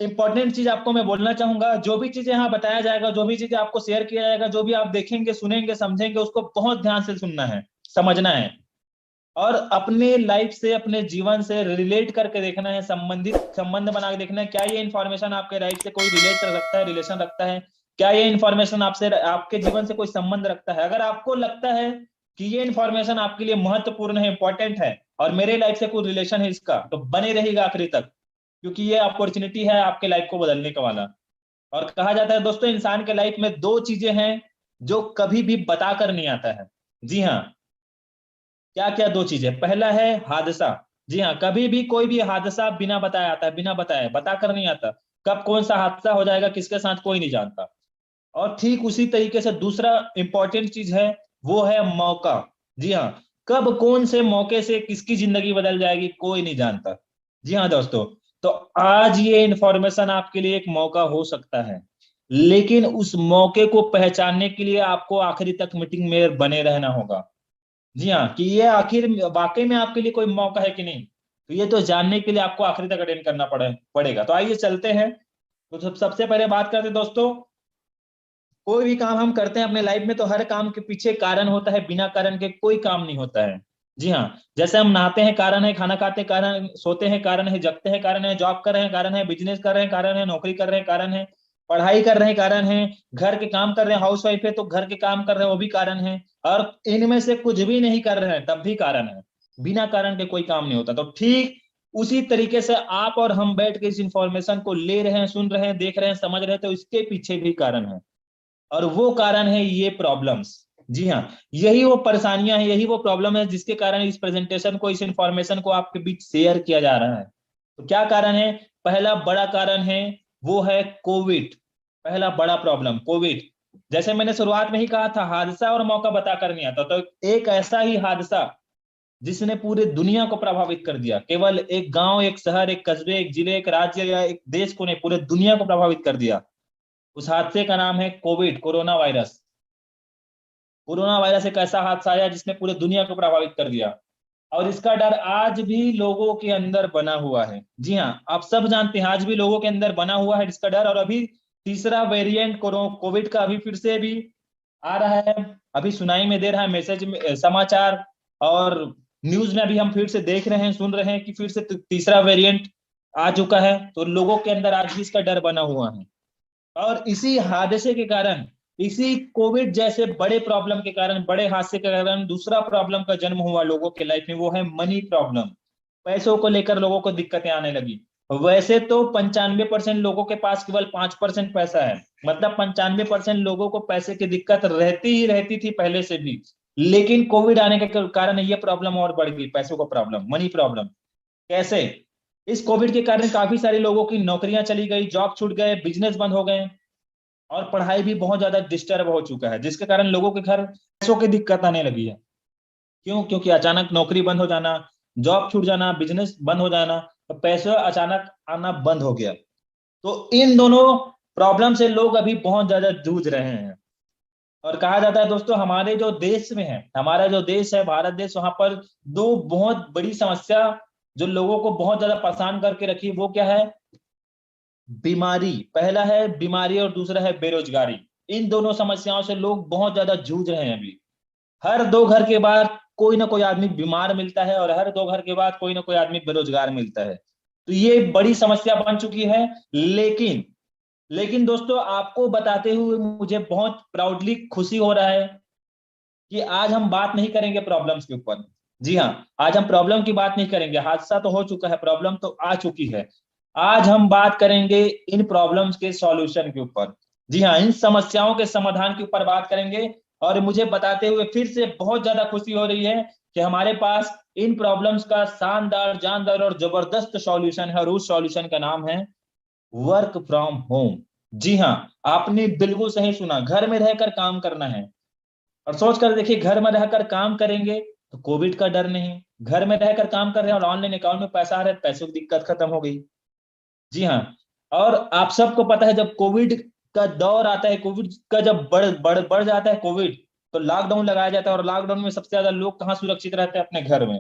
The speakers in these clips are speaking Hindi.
इंपॉर्टेंट चीज आपको मैं बोलना चाहूंगा, जो भी चीजें यहाँ बताया जाएगा, जो भी चीजें आपको शेयर किया जाएगा, जो भी आप देखेंगे, सुनेंगे, समझेंगे, उसको बहुत ध्यान से सुनना है, समझना है, और अपने लाइफ से, अपने जीवन से रिलेट करके देखना है, संबंध बना के देखना है, क्या ये इन्फॉर्मेशन आपके लाइफ से कोई रिलेट रखता है, रिलेशन रखता है, क्या ये इन्फॉर्मेशन आपसे, आपके जीवन से कोई संबंध रखता है। अगर आपको लगता है कि ये इन्फॉर्मेशन आपके लिए महत्वपूर्ण है, इंपॉर्टेंट है, और मेरे लाइफ से कोई रिलेशन है इसका, तो बने रहेगा आखिरी तक, क्योंकि ये अपॉर्चुनिटी है आपके लाइफ को बदलने का वाला। और कहा जाता है दोस्तों, इंसान के लाइफ में दो चीजें हैं जो कभी भी बता कर नहीं आता है। जी हाँ, क्या क्या दो चीजें? पहला है हादसा। जी हाँ, कभी भी कोई भी हादसा बिना बताया आता है, बिना बताए, बता कर नहीं आता। कब कौन सा हादसा हो जाएगा किसके साथ, कोई नहीं जानता। और ठीक उसी तरीके से दूसरा इंपॉर्टेंट चीज है, वो है मौका। जी हाँ, कब कौन से मौके से किसकी जिंदगी बदल जाएगी कोई नहीं जानता। जी हाँ दोस्तों, तो आज ये इंफॉर्मेशन आपके लिए एक मौका हो सकता है, लेकिन उस मौके को पहचानने के लिए आपको आखिरी तक मीटिंग में बने रहना होगा। जी हाँ, कि ये आखिर वाकई में आपके लिए कोई मौका है कि नहीं, तो ये तो जानने के लिए आपको आखिरी तक अटेंड करना पड़ेगा। तो आइए चलते हैं। तो सबसे पहले बात करते हैं दोस्तों, कोई भी काम हम करते हैं अपने लाइफ में, तो हर काम के पीछे कारण होता है, बिना कारण के कोई काम नहीं होता है। जी हाँ, जैसे हम नहाते हैं कारण है, खाना खाते हैं कारण, सोते हैं कारण है, जगते हैं कारण है, जॉब कर रहे हैं कारण है, बिजनेस कर रहे हैं कारण है, नौकरी कर रहे हैं कारण है, पढ़ाई कर रहे हैं कारण है, घर के काम कर रहे हैं, हाउस वाइफ है तो घर के काम कर रहे हैं वो भी कारण है, और इनमें से कुछ भी नहीं कर रहे हैं तब भी कारण है। बिना कारण के कोई काम नहीं होता। तो ठीक उसी तरीके से आप और हम बैठ के इस इंफॉर्मेशन को ले रहे हैं, सुन रहे हैं, देख रहे हैं, समझ रहे हैं, तो इसके पीछे भी कारण है, और वो कारण है ये प्रॉब्लम्स। जी हाँ, यही वो परेशानियां हैं, यही वो प्रॉब्लम है जिसके कारण इस प्रेजेंटेशन को, इस इंफॉर्मेशन को आपके बीच शेयर किया जा रहा है। तो क्या कारण है? पहला बड़ा कारण है, वो है कोविड। पहला बड़ा प्रॉब्लम कोविड। जैसे मैंने शुरुआत में ही कहा था, हादसा और मौका बता कर नहीं आता। तो एक ऐसा ही हादसा जिसने पूरे दुनिया को प्रभावित कर दिया, केवल एक गांव, एक शहर, एक कस्बे, एक जिले, एक राज्य या एक देश को नहीं, पूरे दुनिया को प्रभावित कर दिया। उस हादसे का नाम है Covid, corona virus. Corona virus एक ऐसा हादसा आया जिसने पूरे दुनिया को प्रभावित कर दिया, और इसका डर आज भी लोगों के अंदर बना हुआ है। जी हाँ, आप सब जानते हैं आज भी लोगों के अंदर बना हुआ है इसका डर। और अभी तीसरा वेरिएंट कोविड का अभी फिर से भी आ रहा है, अभी सुनाई में दे रहा है, मैसेज में, समाचार और न्यूज में अभी हम फिर से देख रहे हैं, सुन रहे हैं कि फिर से तीसरा वेरिएंट आ चुका है। तो लोगों के अंदर आज भी इसका डर बना हुआ है। और इसी हादसे के कारण, इसी कोविड जैसे बड़े प्रॉब्लम के कारण, बड़े हादसे के कारण दूसरा प्रॉब्लम का जन्म हुआ लोगों के लाइफ में, वो है मनी प्रॉब्लम। पैसों को लेकर लोगों को दिक्कतें आने लगी। वैसे तो 95% लोगों के पास केवल 5% पैसा है, मतलब 95% लोगों को पैसे की दिक्कत रहती ही रहती थी पहले से भी। लेकिन कोविड आने के कारण ये प्रॉब्लम और बढ़ गई, पैसों को प्रॉब्लम, मनी प्रॉब्लम। कैसे? इस कोविड के कारण काफी सारे लोगों की नौकरियां चली गई, जॉब छूट गए, बिजनेस बंद हो गए, और पढ़ाई भी बहुत ज्यादा डिस्टर्ब हो चुका है, जिसके कारण लोगों के घर पैसों की दिक्कत आने लगी है। क्यों? क्योंकि अचानक नौकरी बंद हो जाना, जॉब छूट जाना, बिजनेस बंद हो जाना, तो पैसा अचानक आना बंद हो गया। तो इन दोनों प्रॉब्लम से लोग अभी बहुत ज्यादा जूझ रहे हैं। और कहा जाता है दोस्तों, हमारे जो देश में है, हमारा जो देश है भारत देश, वहां पर दो बहुत बड़ी समस्या जो लोगों को बहुत ज्यादा परेशान करके रखी, वो क्या है? बीमारी। पहला है बीमारी और दूसरा है बेरोजगारी। इन दोनों समस्याओं से लोग बहुत ज्यादा जूझ रहे हैं अभी। हर दो घर के बाद कोई ना कोई आदमी बीमार मिलता है, और हर दो घर के बाद कोई ना कोई आदमी बेरोजगार मिलता है। तो ये बड़ी समस्या बन चुकी है। लेकिन लेकिन दोस्तों, आपको बताते हुए मुझे बहुत प्राउडली खुशी हो रहा है कि आज हम बात नहीं करेंगे प्रॉब्लम्स के ऊपर। जी हाँ, आज हम प्रॉब्लम की बात नहीं करेंगे, हादसा तो हो चुका है, प्रॉब्लम तो आ चुकी है। आज हम बात करेंगे इन प्रॉब्लम्स के सॉल्यूशन के ऊपर। जी हाँ, इन समस्याओं के समाधान के ऊपर बात करेंगे। और मुझे बताते हुए फिर से बहुत ज्यादा खुशी हो रही है कि हमारे पास इन प्रॉब्लम्स का शानदार, जानदार और जबरदस्त सॉल्यूशन है, और उस सॉल्यूशन का नाम है वर्क फ्रॉम होम। जी हाँ, आपने बिल्कुल सही सुना, घर में रहकर काम करना है। और सोच कर देखिए, घर में रहकर काम करेंगे तो कोविड का डर नहीं। घर में रहकर काम कर रहे हैं और ऑनलाइन अकाउंट में पैसा आ रहा है, पैसों की दिक्कत खत्म हो गई। जी हाँ, और आप सबको पता है, जब कोविड का दौर आता है, कोविड का जब बढ़ बढ़ बढ़ जाता है कोविड, तो लॉकडाउन लगाया जाता है, और लॉकडाउन में सबसे ज्यादा लोग कहाँ सुरक्षित रहते हैं? अपने घर में।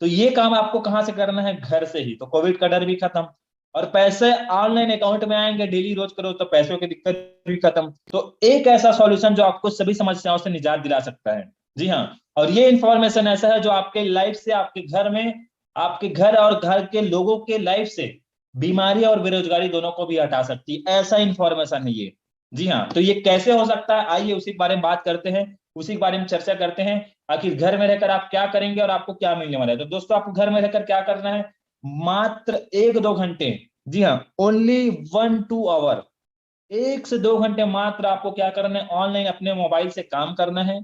तो ये काम आपको कहाँ से करना है? घर से ही। तो कोविड का डर भी खत्म। और पैसे ऑनलाइन अकाउंट में आएंगे, डेली रोज करो तो पैसों की दिक्कत भी खत्म। तो एक ऐसा सॉल्यूशन जो आपको सभी समस्याओं से निजात दिला सकता है। जी हाँ, और ये इंफॉर्मेशन ऐसा है जो आपके लाइफ से, आपके घर में, आपके घर और घर के लोगों के लाइफ से बीमारी और बेरोजगारी दोनों को भी हटा सकती है, ऐसा इंफॉर्मेशन है ये। जी हाँ, तो ये कैसे हो सकता है, आइए उसी के बारे में बात करते हैं, उसी के बारे में चर्चा करते हैं। आखिर घर में रहकर आप क्या करेंगे और आपको क्या मिलने वाला है। तो दोस्तों, आपको घर में रहकर क्या करना है, मात्र 1-2 घंटे, जी हाँ, ओनली 1-2 आवर, 1 से 2 घंटे मात्र आपको क्या करना है, ऑनलाइन अपने मोबाइल से काम करना है।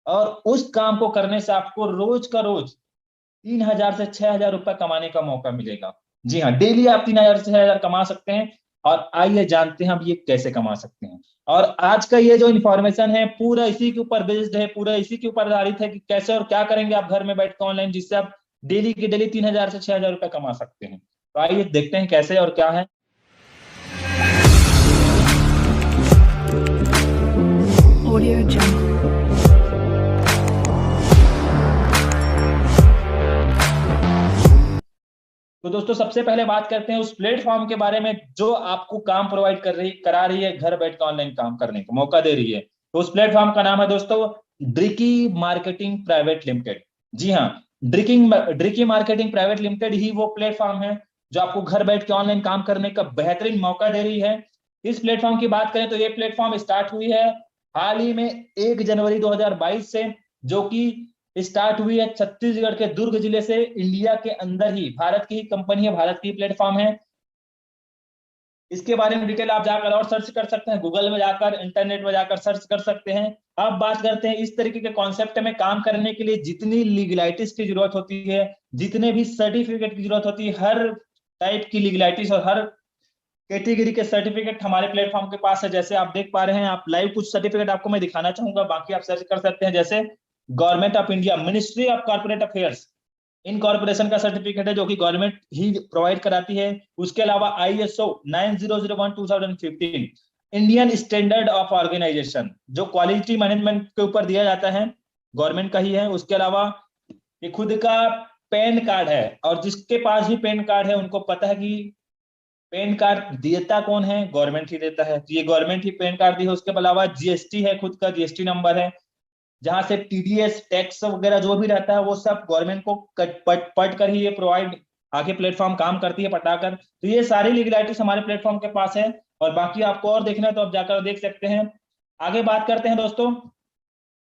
और उस काम को करने से आपको रोज का रोज 3,000 से 6,000 रुपए कमाने का मौका मिलेगा। जी हाँ, डेली आप 3,000 से 6,000 कमा सकते हैं। और आइए जानते हैं हम ये कैसे कमा सकते हैं। और आज का ये जो इन्फॉर्मेशन है पूरा इसी के ऊपर बेस्ड है, पूरा इसी के ऊपर आधारित है कि कैसे और क्या करेंगे आप घर में बैठ कर ऑनलाइन, जिससे आप डेली की डेली 3,000 से 6,000 रुपए कमा सकते हैं। तो आइए देखते हैं कैसे और क्या है। Audio Jungle. तो दोस्तों, सबसे पहले बात करते हैं उस प्लेटफॉर्म के बारे में जो आपको काम प्रोवाइड करा रही है, घर बैठ कर ऑनलाइन काम करने का मौका दे रही है। तो उस प्लेटफॉर्म का नाम है दोस्तों ड्रिकी मार्केटिंग प्राइवेट लिमिटेड। जी हाँ, ड्रिकी मार्केटिंग प्राइवेट लिमिटेड ही वो प्लेटफॉर्म है जो आपको घर बैठ के ऑनलाइन काम करने का बेहतरीन मौका दे रही है। इस प्लेटफॉर्म की बात करें तो ये प्लेटफॉर्म स्टार्ट हुई है हाल ही में 1 जनवरी 2022 से, जो कि स्टार्ट हुई है छत्तीसगढ़ के दुर्ग जिले से, इंडिया के अंदर ही, भारत की ही कंपनी है, भारत की प्लेटफॉर्म है। इसके बारे में डिटेल आप जाकर और सर्च कर सकते हैं, गूगल में जाकर, इंटरनेट में जाकर सर्च कर सकते हैं। अब बात करते हैं इस तरीके के कॉन्सेप्ट में काम करने के लिए जितनी लीगलाइटीज की जरूरत होती है, जितने भी सर्टिफिकेट की जरूरत होती है, हर टाइप की लीगलाइटीज और हर कैटेगरी के सर्टिफिकेट हमारे प्लेटफॉर्म के पास है। जैसे आप देख पा रहे हैं, आप लाइव कुछ सर्टिफिकेट आपको मैं दिखाना चाहूंगा, बाकी आप सर्च कर सकते हैं। जैसे government of India, ministry of corporate affairs, in corporation का सर्टिफिकेट है जो कि गवर्नमेंट ही प्रोवाइड कराती है। उसके अलावा ISO 9001:2015, Indian standard of organization, जो क्वालिटी मैनेजमेंट के ऊपर दिया जाता है, गवर्नमेंट का ही है। उसके अलावा ये खुद का पैन कार्ड है, और जिसके पास भी पैन कार्ड है उनको पता है कि पैन कार्ड देता कौन है, गवर्नमेंट ही देता है। तो ये गवर्नमेंट ही पैन कार्ड दी है। उसके अलावा GST है, खुद का GST नंबर है, जहां से TDS टैक्स वगैरह जो भी रहता है वो सब गवर्नमेंट को पट कर ही ये प्रोवाइड आगे प्लेटफॉर्म काम करती है, पटाकर। तो ये सारी लीगलिटीज हमारे प्लेटफॉर्म के पास है। और बाकी आपको और देखना है तो आप जाकर देख सकते हैं। आगे बात करते हैं दोस्तों,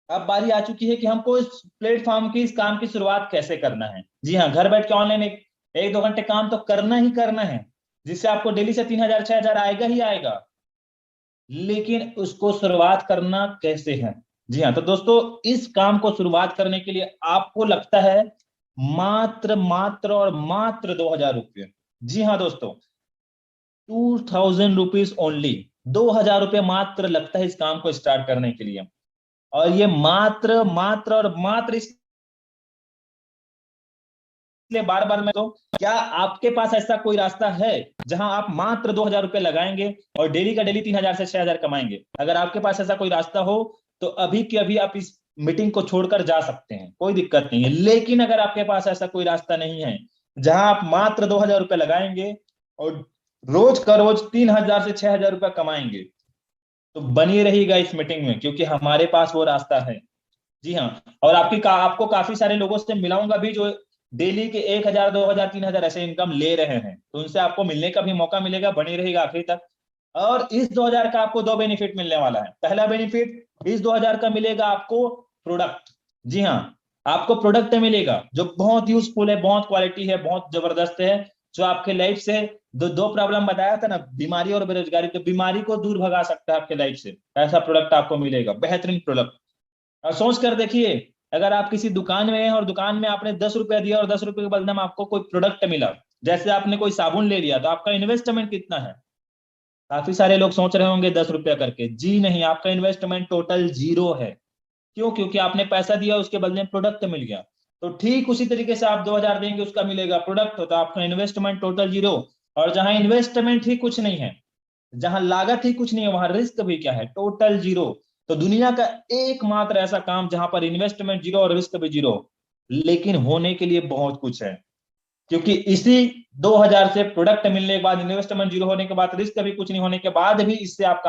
अब बारी आ चुकी है कि हमको इस प्लेटफॉर्म की, इस काम की शुरुआत कैसे करना है। जी हाँ, घर बैठ के ऑनलाइन 1-2 घंटे काम तो करना ही करना है, जिससे आपको डेली से 3,000 6,000 आएगा ही आएगा। लेकिन उसको शुरुआत करना कैसे है। जी हाँ, तो दोस्तों, इस काम को शुरुआत करने के लिए आपको लगता है मात्र मात्र और मात्र 2,000 रुपये। जी हाँ दोस्तों, 2,000 रुपीज ओनली, 2,000 रुपये मात्र लगता है इस काम को स्टार्ट करने के लिए। और ये मात्र मात्र और मात्र इसलिए बार बार मैं, तो क्या आपके पास ऐसा कोई रास्ता है जहां आप मात्र 2,000 रुपये लगाएंगे और डेली का डेली 3,000 से 6,000 कमाएंगे? अगर आपके पास ऐसा कोई रास्ता हो तो अभी के अभी आप इस मीटिंग को छोड़कर जा सकते हैं, कोई दिक्कत नहीं है। लेकिन अगर आपके पास ऐसा कोई रास्ता नहीं है जहां आप मात्र 2,000 रुपये लगाएंगे और रोज का रोज 3,000 से 6,000 रुपये कमाएंगे, तो बनी रहेगा इस मीटिंग में, क्योंकि हमारे पास वो रास्ता है। जी हाँ, और आपको काफी सारे लोगों से मिलाऊंगा भी जो डेली के 1,000 2,000 3,000 ऐसे इनकम ले रहे हैं, तो उनसे आपको मिलने का भी मौका मिलेगा, बनी रहेगा आखिर तक। और इस 2,000 का आपको दो बेनिफिट मिलने वाला है। पहला बेनिफिट इस 2,000 का मिलेगा आपको प्रोडक्ट। जी हाँ, आपको प्रोडक्ट मिलेगा जो बहुत यूजफुल है, बहुत क्वालिटी है, बहुत जबरदस्त है, जो आपके लाइफ से दो प्रॉब्लम बताया था ना, बीमारी और बेरोजगारी, तो बीमारी को दूर भगा सकता है आपके लाइफ से। ऐसा प्रोडक्ट आपको मिलेगा, बेहतरीन प्रोडक्ट। और सोच कर देखिए, अगर आप किसी दुकान में हैं और दुकान में आपने 10 रुपया दिया और 10 रुपए के बदले में आपको कोई प्रोडक्ट मिला, जैसे आपने कोई साबुन ले लिया, तो आपका इन्वेस्टमेंट कितना है? काफी सारे लोग सोच रहे होंगे 10 रुपया करके। जी नहीं, आपका इन्वेस्टमेंट टोटल जीरो है। क्यों? क्योंकि आपने पैसा दिया, उसके बदले में प्रोडक्ट मिल गया। तो ठीक उसी तरीके से आप 2,000 देंगे, उसका मिलेगा प्रोडक्ट, तो आपका इन्वेस्टमेंट टोटल जीरो। और जहां इन्वेस्टमेंट ही कुछ नहीं है, जहां लागत ही कुछ नहीं है, वहां रिस्क भी क्या है, टोटल जीरो। तो दुनिया का एकमात्र ऐसा काम जहां पर इन्वेस्टमेंट जीरो और रिस्क भी जीरो, लेकिन होने के लिए बहुत कुछ है। क्योंकि इसी 2000 से प्रोडक्ट मिलने के बाद, इन्वेस्टमेंट जीरो होने के बाद, रिस्क भी कुछ नहीं होने के बाद भी इससे आप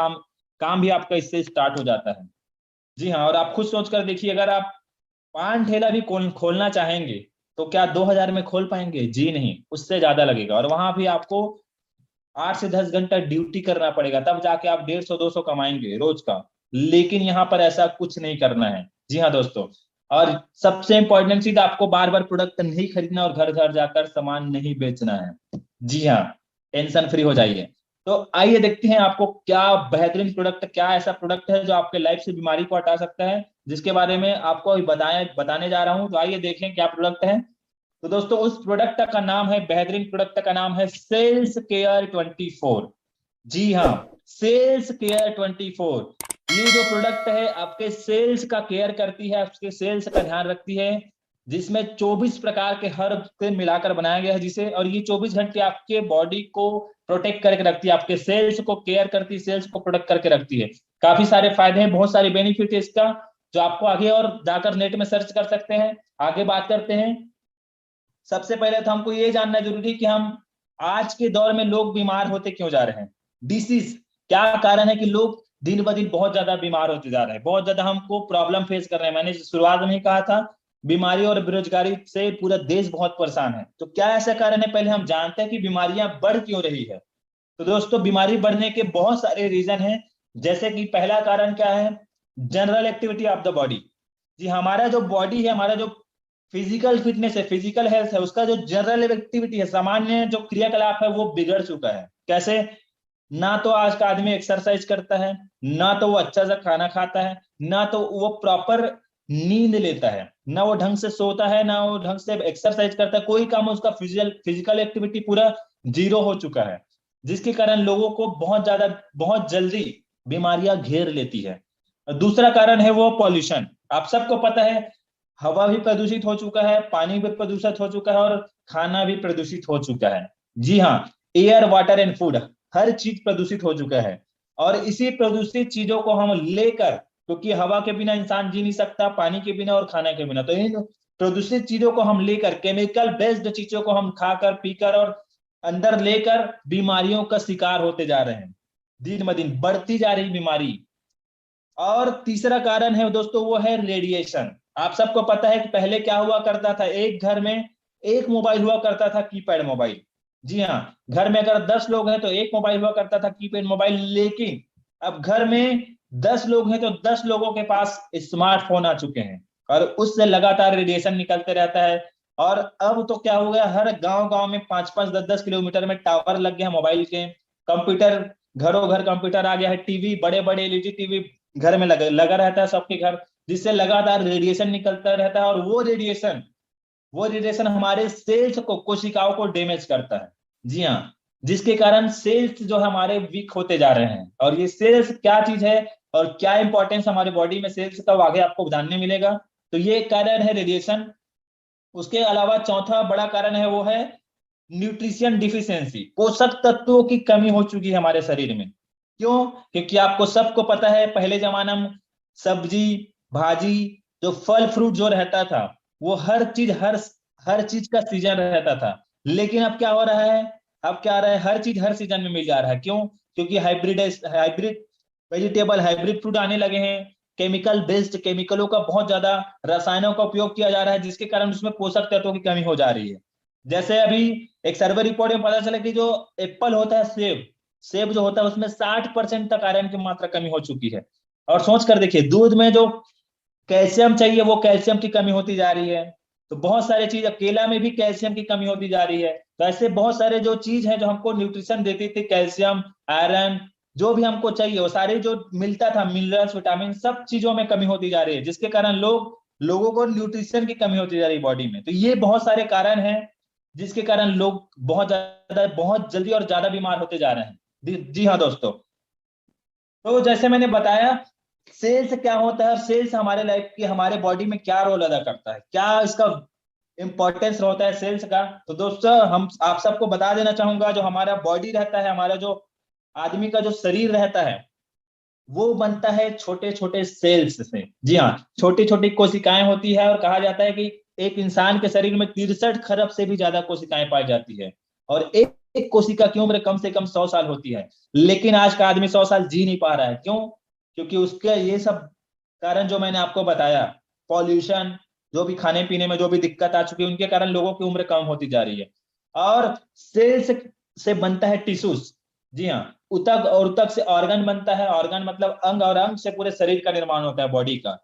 काम भी आपका इससे स्टार्ट हो जाता है। जी हाँ, और आप खुद सोच कर देखिए, अगर आप पान ठेला भी खोलना चाहेंगे तो क्या 2000 में खोल पाएंगे? जी नहीं, उससे ज्यादा लगेगा, और वहां भी आपको 8 से 10 घंटा ड्यूटी करना पड़ेगा, तब जाके आप 150-200 कमाएंगे रोज का। लेकिन यहाँ पर ऐसा कुछ नहीं करना है। जी हाँ दोस्तों, और सबसे इंपॉर्टेंट चीज, आपको बार बार प्रोडक्ट नहीं खरीदना और घर घर जाकर सामान नहीं बेचना है। जी हाँ, टेंशन फ्री हो जाइए। तो आइए देखते हैं आपको क्या बेहतरीन प्रोडक्ट, क्या ऐसा प्रोडक्ट है जो आपके लाइफ से बीमारी को हटा सकता है, जिसके बारे में आपको अभी बताने जा रहा हूँ। तो आइए देखें क्या प्रोडक्ट है। तो दोस्तों, उस प्रोडक्ट का नाम है, बेहतरीन प्रोडक्ट का नाम है सेल्स केयर 24। जी हाँ, सेल्स केयर 24। ये जो प्रोडक्ट है आपके सेल्स का केयर करती है, आपके सेल्स का ध्यान रखती है, जिसमें 24 प्रकार के हर्ब से मिलाकर बनाया गया है जिसे, और ये 24 घंटे आपके बॉडी को प्रोटेक्ट करके रखती है, आपके सेल्स को केयर करती है, सेल्स को प्रोटेक्ट करके रखती है। काफी सारे फायदे हैं, बहुत सारे बेनिफिट है इसका, जो आपको आगे और जाकर नेट में सर्च कर सकते हैं। आगे बात करते हैं। सबसे पहले तो हमको ये जानना जरूरी कि हम आज के दौर में लोग बीमार होते क्यों जा रहे हैं। डिसीज, क्या कारण है कि लोग दिन ब दिन बहुत ज्यादा बीमार होते जा रहे हैं, बहुत ज्यादा हमको प्रॉब्लम फेस कर रहे हैं। मैंने शुरुआत में ही कहा था, बीमारी और बेरोजगारी से पूरा देश बहुत परेशान है। तो क्या ऐसा कारण है, पहले हम जानते हैं कि बीमारियां बढ़ क्यों रही है। तो दोस्तों, बीमारी बढ़ने के बहुत सारे रीजन हैं। जैसे कि पहला कारण क्या है, general activity of the body. जी, हमारा जो बॉडी है, हमारा जो फिजिकल फिटनेस है, फिजिकल हेल्थ है, उसका जो जनरल एक्टिविटी है, सामान्य जो क्रियाकलाप है, वो बिगड़ चुका है। कैसे? ना तो आज का आदमी एक्सरसाइज करता है, ना तो वो अच्छा सा खाना खाता है, ना तो वो प्रॉपर नींद लेता है, ना वो ढंग से सोता है, ना वो ढंग से एक्सरसाइज करता है। कोई काम उसका फिजिकल एक्टिविटी पूरा जीरो हो चुका है, जिसके कारण लोगों को बहुत जल्दी बीमारियां घेर लेती है। दूसरा कारण है वो पॉल्यूशन। आप सबको पता है, हवा भी प्रदूषित हो चुका है, पानी भी प्रदूषित हो चुका है, और खाना भी प्रदूषित हो चुका है। जी हाँ, एयर, वाटर एंड फूड, हर चीज प्रदूषित हो चुका है। और इसी प्रदूषित चीजों को हम लेकर, क्योंकि हवा के बिना इंसान जी नहीं सकता, पानी के बिना और खाना के बिना, तो इन प्रदूषित चीजों को हम लेकर, केमिकल बेस्ड चीजों को हम खाकर पीकर और अंदर लेकर बीमारियों का शिकार होते जा रहे हैं। दिन ब दिन बढ़ती जा रही बीमारी। और तीसरा कारण है दोस्तों, वो है रेडिएशन। आप सबको पता है कि पहले क्या हुआ करता था, एक घर में एक मोबाइल हुआ करता था, कीपैड मोबाइल। जी हाँ, घर में अगर 10 लोग हैं तो एक मोबाइल हुआ करता था, कीपैड मोबाइल। लेकिन अब घर में 10 लोग हैं तो 10 लोगों के पास स्मार्टफोन आ चुके हैं, और उससे लगातार रेडिएशन निकलते रहता है। और अब तो क्या हो गया, हर गांव गांव में 5-5, 10-10 किलोमीटर में टावर लग गए हैं मोबाइल के। कंप्यूटर, घरों घर कंप्यूटर आ गया है, टीवी, बड़े बड़े एलईडी टीवी घर में लगा रहता है सबके घर, जिससे लगातार रेडिएशन निकलता रहता है। और वो रेडिएशन हमारे सेल्स को, कोशिकाओं को डैमेज करता है। जी हाँ, जिसके कारण सेल्स जो हमारे वीक होते जा रहे हैं। और ये सेल्स क्या चीज है और क्या इंपॉर्टेंस हमारे बॉडी में सेल्स का, आगे आपको जानने मिलेगा। तो ये कारण है रेडिएशन। उसके अलावा चौथा बड़ा कारण है, वो है न्यूट्रिशन डिफिशियंसी। पोषक तत्वों की कमी हो चुकी है हमारे शरीर में। क्यों? क्योंकि आपको सबको पता है, पहले जमाना में सब्जी भाजी, जो फल फ्रूट जो रहता था, वो हर चीज का सीजन रहता था। लेकिन अब क्या हो रहा है, अब क्या आ रहा है, हर चीज हर सीजन में मिल जा रहा है। क्यों? क्योंकि हाइब्रिड वेजिटेबल, हाइब्रिड फूड आने लगे हैं। केमिकल बेस्ड, केमिकलों का बहुत ज्यादा, रसायनों का उपयोग किया जा रहा है, जिसके कारण उसमें पोषक तत्वों की कमी हो जा रही है। जैसे अभी एक सर्वे रिपोर्ट में पता चला कि जो एप्पल होता है, सेब सेब जो होता है, उसमें 60% तक आयरन की मात्रा कमी हो चुकी है। और सोच कर देखिए, दूध में जो कैल्शियम चाहिए, वो कैल्शियम की कमी होती जा रही है। तो बहुत सारे चीज, केला में भी कैल्शियम की कमी होती जा रही है। तो ऐसे बहुत सारे जो चीज है, जो हमको न्यूट्रिशन देती थी, कैल्शियम, आयरन, जो भी हमको चाहिए, वो सारे जो मिलता था, मिनरल्स, विटामिन, सब चीजों में कमी होती जा रही है, जिसके कारण लोगों को न्यूट्रिशन की कमी होती जा रही है बॉडी में। तो ये बहुत सारे कारण हैं, जिसके कारण लोग बहुत जल्दी और ज्यादा बीमार होते जा रहे हैं। जी हाँ दोस्तों, तो जैसे मैंने बताया, सेल्स क्या होता है, सेल्स हमारे लाइफ की, हमारे बॉडी में क्या रोल अदा करता है, क्या इसका इंपॉर्टेंस होता है सेल्स का। तो दोस्तों, हम आप सबको बता देना चाहूंगा, जो हमारा बॉडी रहता है, हमारा जो आदमी का जो शरीर रहता है, वो बनता है छोटे छोटे सेल्स से। जी हाँ, छोटी छोटी कोशिकाएं होती है, और कहा जाता है कि एक इंसान के शरीर में 63 खरब से भी ज्यादा कोशिकाएं पाई जाती है, और एक कोशिका की उम्र कम से कम 100 साल होती है। लेकिन आज का आदमी 100 साल जी नहीं पा रहा है, क्यों? क्योंकि उसका ये सब कारण जो मैंने आपको बताया, पॉल्यूशन, जो भी खाने पीने में जो भी दिक्कत आ चुकी है, उनके कारण लोगों की उम्र कम होती जा रही है। और सेल्स से बनता है टिश्यूज। जी हाँ, उतक और उतक से ऑर्गन बनता है, ऑर्गन मतलब अंग, और अंग से पूरे शरीर का निर्माण होता है, बॉडी का।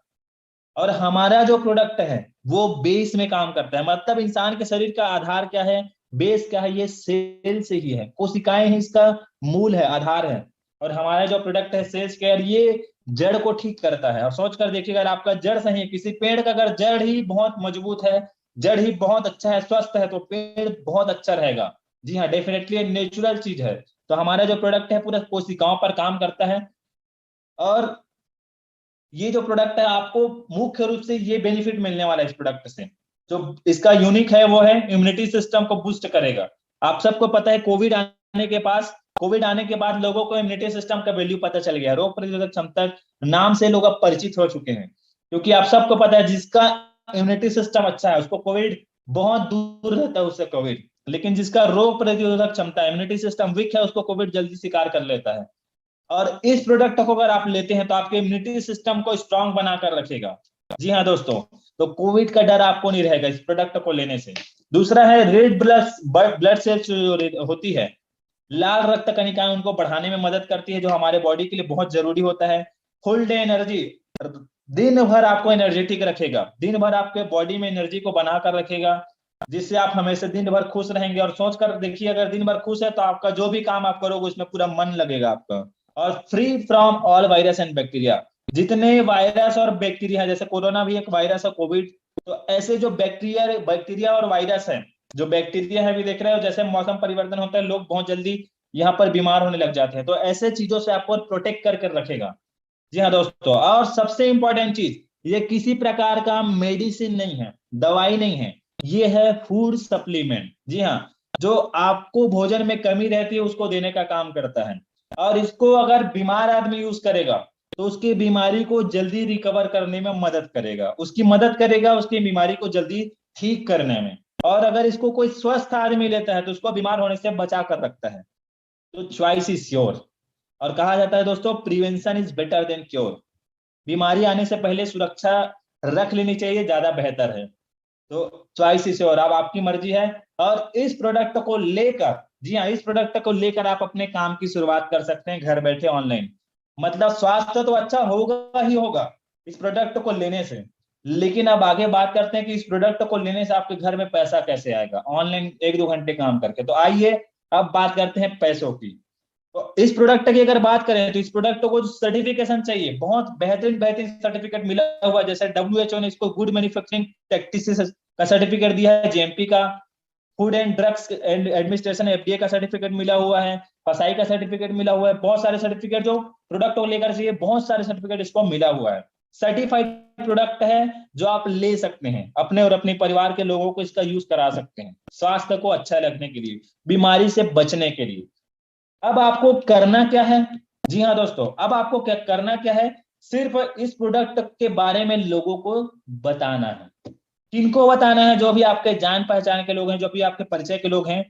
और हमारा जो प्रोडक्ट है वो बेस में काम करता है। मतलब इंसान के शरीर का आधार क्या है, बेस क्या है, ये सेल से ही है, कोशिकाएं ही इसका मूल है, आधार है। और हमारा जो प्रोडक्ट है सेल्स केयर, ये जड़ को ठीक करता है। और सोच कर देखिए, अगर आपका जड़ सही है, किसी पेड़ का अगर जड़ ही बहुत मजबूत है, जड़ ही बहुत अच्छा है, स्वस्थ है, तो पेड़ बहुत अच्छा रहेगा। जी हाँ, डेफिनेटली नेचुरल चीज है। तो हमारा जो प्रोडक्ट है पूरा कोशिकाओं पर काम करता है। और ये जो प्रोडक्ट है, आपको मुख्य रूप से ये बेनिफिट मिलने वाला है इस प्रोडक्ट से। जो इसका यूनिक है वो है इम्यूनिटी सिस्टम को बूस्ट करेगा। आप सबको पता है, कोविड आने के बाद लोगों को इम्यूनिटी सिस्टम का वैल्यू पता चल गया, रोग प्रतिरोधक क्षमता नाम से लोग अब परिचित हो चुके हैं। क्योंकि आप सबको पता है, जिसका इम्यूनिटी सिस्टम अच्छा है उसको कोविड बहुत दूर रहता है उससे, कोविड। लेकिन जिसका रोग प्रतिरोधक क्षमता, इम्यूनिटी सिस्टम वीक है, उसको कोविड जल्दी शिकार कर लेता है। और इस प्रोडक्ट को अगर आप लेते हैं तो आपके इम्यूनिटी सिस्टम को स्ट्रांग बनाकर रखेगा। जी हाँ दोस्तों, तो कोविड का डर आपको नहीं रहेगा इस प्रोडक्ट को लेने से। दूसरा है रेड ब्लड ब्लड सेल्स जो होती है, लाल रक्त कणिकाएं, उनको बढ़ाने में मदद करती है, जो हमारे बॉडी के लिए बहुत जरूरी होता है। फुल डे एनर्जी, दिन भर आपको एनर्जेटिक रखेगा, दिन भर आपके बॉडी में एनर्जी को बनाकर रखेगा, जिससे आप हमेशा दिन भर खुश रहेंगे। और सोच कर देखिए, अगर दिन भर खुश है तो आपका जो भी काम आप करोगे उसमें पूरा मन लगेगा आपका। और free from all virus and bacteria, जितने वायरस और बैक्टीरिया, जैसे कोरोना भी एक वायरस है, कोविड, तो ऐसे जो बैक्टीरिया बैक्टीरिया और वायरस है, जो बैक्टीरिया है, भी देख रहे हो जैसे मौसम परिवर्तन होता है, लोग बहुत जल्दी यहाँ पर बीमार होने लग जाते हैं, तो ऐसे चीजों से आपको प्रोटेक्ट करके रखेगा। जी हाँ दोस्तों, और सबसे इंपॉर्टेंट चीज, ये किसी प्रकार का मेडिसिन नहीं है, दवाई नहीं है, ये है फूड सप्लीमेंट। जी हाँ, जो आपको भोजन में कमी रहती है उसको देने का काम करता है। और इसको अगर बीमार आदमी यूज करेगा तो उसकी बीमारी को जल्दी रिकवर करने में मदद करेगा, उसकी मदद करेगा उसकी बीमारी को जल्दी ठीक करने में। और अगर इसको कोई स्वस्थ आदमी लेता है तो उसको बीमार होने से बचा कर रखता है। तो चॉइस इज योर। और कहा जाता है दोस्तों, prevention is better than cure. बीमारी आने से पहले सुरक्षा रख लेनी चाहिए, ज्यादा बेहतर है। तो चॉइस इज योर, अब आपकी मर्जी है। और इस प्रोडक्ट को लेकर, जी हाँ, इस प्रोडक्ट को लेकर आप अपने काम की शुरुआत कर सकते हैं घर बैठे ऑनलाइन। मतलब स्वास्थ्य तो अच्छा होगा ही होगा इस प्रोडक्ट को लेने से। लेकिन अब आगे बात करते हैं कि इस प्रोडक्ट को लेने से आपके घर में पैसा कैसे आएगा ऑनलाइन 1-2 घंटे काम करके। तो आइए अब बात करते हैं पैसों की। तो इस प्रोडक्ट की अगर बात करें तो इस प्रोडक्ट को सर्टिफिकेशन चाहिए, बहुत बेहतरीन बेहतरीन सर्टिफिकेट मिला हुआ है। जैसे WHO ने इसको गुड मैन्युफैक्चरिंग प्रैक्टिसेस का सर्टिफिकेट दिया है, GMP का। Food and drugs administration FDA का सर्टिफिकेट मिला हुआ है, फसाई का सर्टिफिकेट मिला हुआ है। बहुत सारे सर्टिफिकेट जो प्रोडक्ट को लेकर चाहिए, बहुत सारे सर्टिफिकेट इसको मिला हुआ है। सर्टिफाइड प्रोडक्ट है जो आप ले सकते हैं, अपने और अपने परिवार के लोगों को इसका यूज करा सकते हैं, स्वास्थ्य को अच्छा रखने के लिए, बीमारी से बचने के लिए। अब आपको करना क्या है? जी हाँ दोस्तों, अब आपको क्या करना क्या है, सिर्फ इस प्रोडक्ट के बारे में लोगों को बताना है। किनको बताना है? जो भी आपके जान पहचान के लोग हैं, जो भी आपके परिचय के लोग हैं,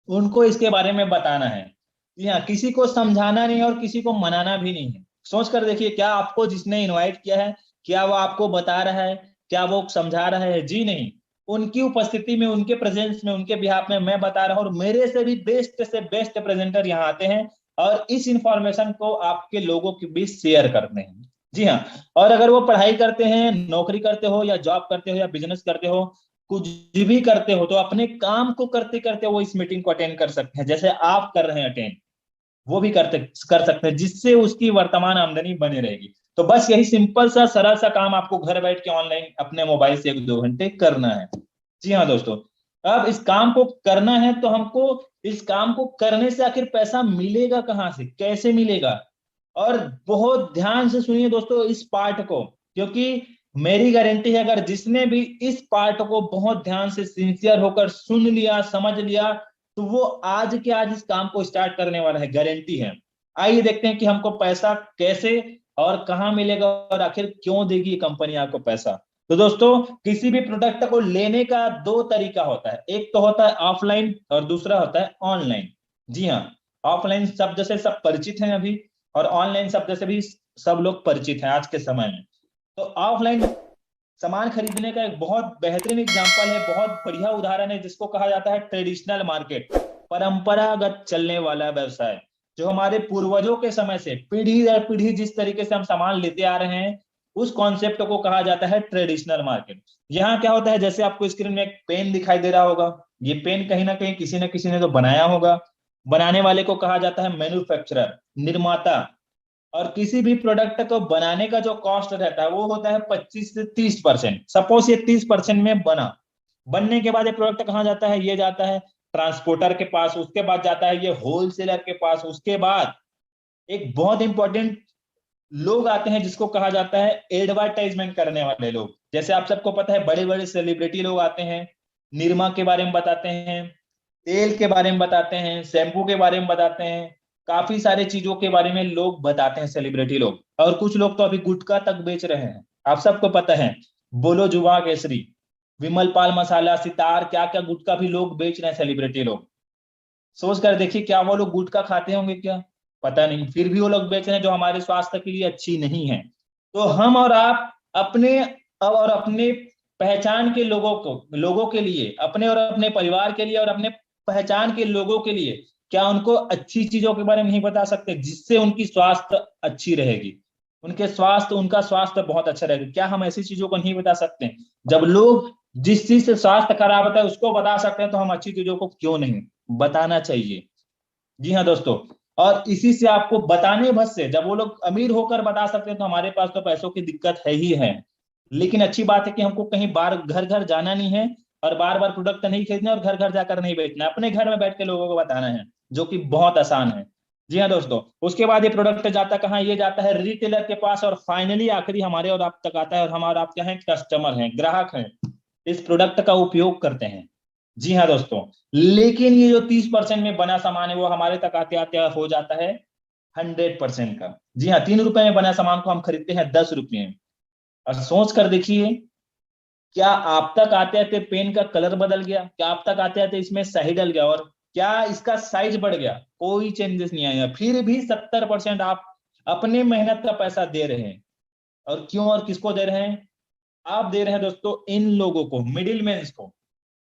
उनको इसके बारे में बताना है। जी हाँ, किसी को समझाना नहीं और किसी को मनाना भी नहीं है। सोच कर देखिए, क्या आपको जिसने इनवाइट किया है, क्या वो आपको बता रहा है, क्या वो समझा रहा है? जी नहीं। उनकी उपस्थिति में, उनके प्रेजेंस में, उनके बिहाफ में मैं बता रहा हूँ, और मेरे से भी बेस्ट से बेस्ट प्रेजेंटर यहाँ आते हैं और इस इंफॉर्मेशन को आपके लोगों के बीच शेयर करते हैं। जी हाँ, और अगर वो पढ़ाई करते हैं, नौकरी करते हो या जॉब करते हो या बिजनेस करते हो, कुछ भी करते हो, तो अपने काम को करते करते वो इस मीटिंग को अटेंड कर सकते हैं, जैसे आप कर रहे हैं अटेंड, वो भी कर सकते हैं, जिससे उसकी वर्तमान आमदनी बनी रहेगी। तो बस यही सिंपल सा सरल सा काम आपको घर बैठ के ऑनलाइन अपने मोबाइल से 1-2 घंटे करना है। जी हाँ दोस्तों, अब इस काम को करना है तो हमको इस काम को करने से आखिर पैसा मिलेगा कहाँ से, कैसे मिलेगा? और बहुत ध्यान से सुनिए दोस्तों इस पार्ट को, क्योंकि मेरी गारंटी है, अगर जिसने भी इस पार्ट को बहुत ध्यान से सिंसियर होकर सुन लिया, समझ लिया, तो वो आज के आज इस काम को स्टार्ट करने वाला है, गारंटी है। आइए देखते हैं कि हमको पैसा कैसे और कहाँ मिलेगा, और आखिर क्यों देगी कंपनी आपको पैसा। तो दोस्तों किसी भी प्रोडक्ट को लेने का दो तरीका होता है, एक तो होता है ऑफलाइन और दूसरा होता है ऑनलाइन। जी हाँ, ऑफलाइन शब्द से सब परिचित हैं अभी, और ऑनलाइन शब्द से भी सब लोग परिचित हैं आज के समय में। तो ऑफलाइन सामान खरीदने का एक बहुत बेहतरीन एग्जांपल है, बहुत बढ़िया उदाहरण है, जिसको कहा जाता है ट्रेडिशनल मार्केट, परंपरागत चलने वाला व्यवसाय। जो हमारे पूर्वजों के समय से पीढ़ी दर पीढ़ी जिस तरीके से हम सामान लेते आ रहे हैं, उस कॉन्सेप्ट को कहा जाता है ट्रेडिशनल मार्केट। यहाँ क्या होता है, जैसे आपको स्क्रीन में एक पेन दिखाई दे रहा होगा, ये पेन कहीं ना कहीं किसी न किसी ने तो बनाया होगा। बनाने वाले को कहा जाता है मैन्युफैक्चरर, निर्माता। और किसी भी प्रोडक्ट को बनाने का जो कॉस्ट रहता है वो होता है 25 से 30%। सपोज ये 30% में बना, बनने के बाद ये प्रोडक्ट कहाँ जाता है, ये जाता है ट्रांसपोर्टर के पास, उसके बाद जाता है ये होलसेलर के पास, उसके बाद एक बहुत इंपॉर्टेंट लोग आते हैं जिसको कहा जाता है एडवर्टाइजमेंट करने वाले लोग। जैसे आप सबको पता है बड़े बड़े सेलिब्रिटी लोग आते हैं, निरमा के बारे में बताते हैं, तेल के बारे में बताते हैं, शैम्पू के बारे में बताते हैं, काफी सारे चीजों के बारे में लोग बताते हैं सेलिब्रिटी लोग। और कुछ लोग तो अभी गुटखा तक बेच रहे हैं, आप सबको पता है। बोलो जुबा केसरी, विमल पाल मसाला, सितार, क्या क्या गुटखा भी लोग बेच रहे हैं सेलिब्रिटी लोग। सोच कर देखिए, क्या वो लोग गुटखा खाते होंगे क्या? पता नहीं, फिर भी वो लोग बेच रहे हैं, जो हमारे स्वास्थ्य के लिए अच्छी नहीं है। तो हम और आप अपने और अपने पहचान के लोगों के लिए, अपने और अपने परिवार के लिए और अपने पहचान के लोगों के लिए, क्या उनको अच्छी चीजों के बारे में नहीं बता सकते, जिससे उनकी स्वास्थ्य अच्छी रहेगी, उनका स्वास्थ्य बहुत अच्छा रहेगा? क्या हम ऐसी चीजों को नहीं बता सकते? जब लोग जिस चीज से स्वास्थ्य खराब होता है उसको बता सकते हैं, तो हम अच्छी चीजों को क्यों नहीं बताना चाहिए? जी हाँ दोस्तों। और इसी से आपको बताने भर से, जब वो लोग अमीर होकर बता सकते हैं, तो हमारे पास तो पैसों की दिक्कत है ही है। लेकिन अच्छी बात है कि हमको कहीं बार घर घर जाना नहीं है, और बार बार प्रोडक्ट नहीं खरीदना, और घर घर जाकर नहीं बेचना, अपने घर में बैठ के लोगों को बताना है, जो कि बहुत आसान है। जी हाँ दोस्तों। उसके बाद ये प्रोडक्ट जाता कहाँ, ये जाता है रिटेलर के पास, और फाइनली आखिरी हमारे और आप तक आता है, और हमारा आप क्या है, कस्टमर हैं, ग्राहक हैं, इस प्रोडक्ट का उपयोग करते हैं। जी हाँ दोस्तों। लेकिन ये जो 30% में बना सामान है, वो हमारे तक आते आते हो जाता है 100% का। जी हाँ, 3 रुपए में बना सामान को हम खरीदते हैं 10 रुपये में। और सोच कर देखिए, क्या आप तक आते आते पेन का कलर बदल गया? क्या आप तक आते आते इसमें स्याही डल गया? और क्या इसका साइज बढ़ गया? कोई चेंजेस नहीं आया। फिर भी 70% आप अपने मेहनत का पैसा दे रहे हैं। और क्यों और किसको दे रहे हैं? आप दे रहे हैं दोस्तों इन लोगों को, मिडिल मैन को।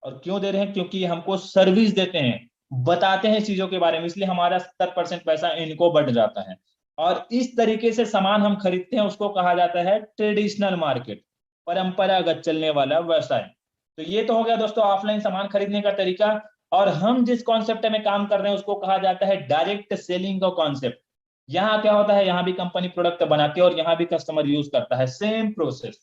और क्यों दे रहे हैं? क्योंकि हमको सर्विस देते हैं, बताते हैं चीजों के बारे में, इसलिए हमारा 70% पैसा इनको बढ़ जाता है। और इस तरीके से सामान हम खरीदते हैं, उसको कहा जाता है ट्रेडिशनल मार्केट, परंपरागत चलने वाला व्यवसाय। तो ये तो हो गया दोस्तों ऑफलाइन सामान खरीदने का तरीका। और हम जिस कॉन्सेप्ट में काम कर रहे हैं उसको कहा जाता है डायरेक्ट सेलिंग का कॉन्सेप्ट। यहाँ क्या होता है, यहाँ भी कंपनी प्रोडक्ट बनाती है और यहाँ भी कस्टमर यूज करता है, सेम प्रोसेस।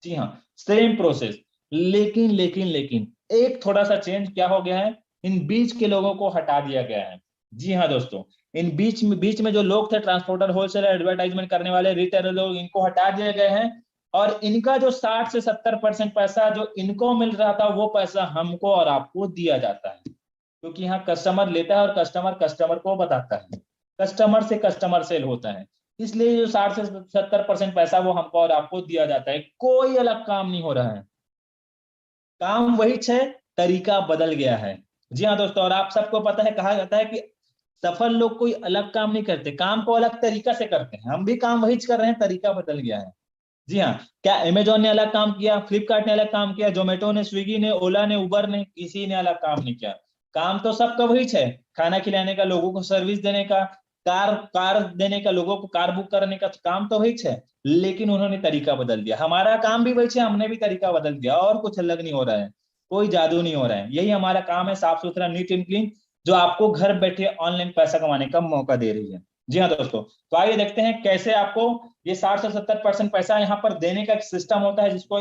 जी हाँ, सेम प्रोसेस। लेकिन एक थोड़ा सा चेंज क्या हो गया है, इन बीच के लोगों को हटा दिया गया है। जी हाँ दोस्तों। इन बीच में जो लोग थे, ट्रांसपोर्टर, होलसेलर, एडवर्टाइजमेंट करने वाले, रिटेलर लोग, इनको हटा दिए गए हैं। और इनका जो 60 से 70% पैसा जो इनको मिल रहा था, वो पैसा हमको और आपको दिया जाता है, क्योंकि यहाँ कस्टमर लेता है और कस्टमर कस्टमर को बताता है, कस्टमर से कस्टमर सेल होता है। इसलिए जो 60 से 70% पैसा वो हमको और आपको दिया जाता है, कोई अलग काम नहीं हो रहा है, काम वही है, तरीका बदल गया है। जी हाँ दोस्तों। और आप सबको पता है, कहा जाता है कि सफल लोग कोई अलग काम नहीं करते, काम को अलग तरीका से करते हैं। हम भी काम वही कर रहे हैं, तरीका बदल गया है। जी हाँ। क्या अमेजोन ने अलग काम किया, फ्लिपकार्ट ने अलग काम किया, जोमेटो ने, स्विगी ने, ओला ने, उबर ने, किसी ने अलग काम नहीं किया। काम तो सबका वही है, खाना खिलाने का, लोगों को सर्विस देने का, कार कार देने का, लोगों को कार बुक करने का, काम तो वही है। लेकिन उन्होंने तरीका बदल दिया, हमारा काम भी वही है, हमने भी तरीका बदल दिया, और कुछ अलग नहीं हो रहा है, कोई जादू नहीं हो रहा है। यही हमारा काम है, साफ सुथरा, नीट एंड क्लीन, जो आपको घर बैठे ऑनलाइन पैसा कमाने का मौका दे रही है। जी हाँ दोस्तों। तो आइए देखते हैं कैसे आपको ये 60 से 70% पैसा यहाँ पर देने का एक सिस्टम होता है, जिसको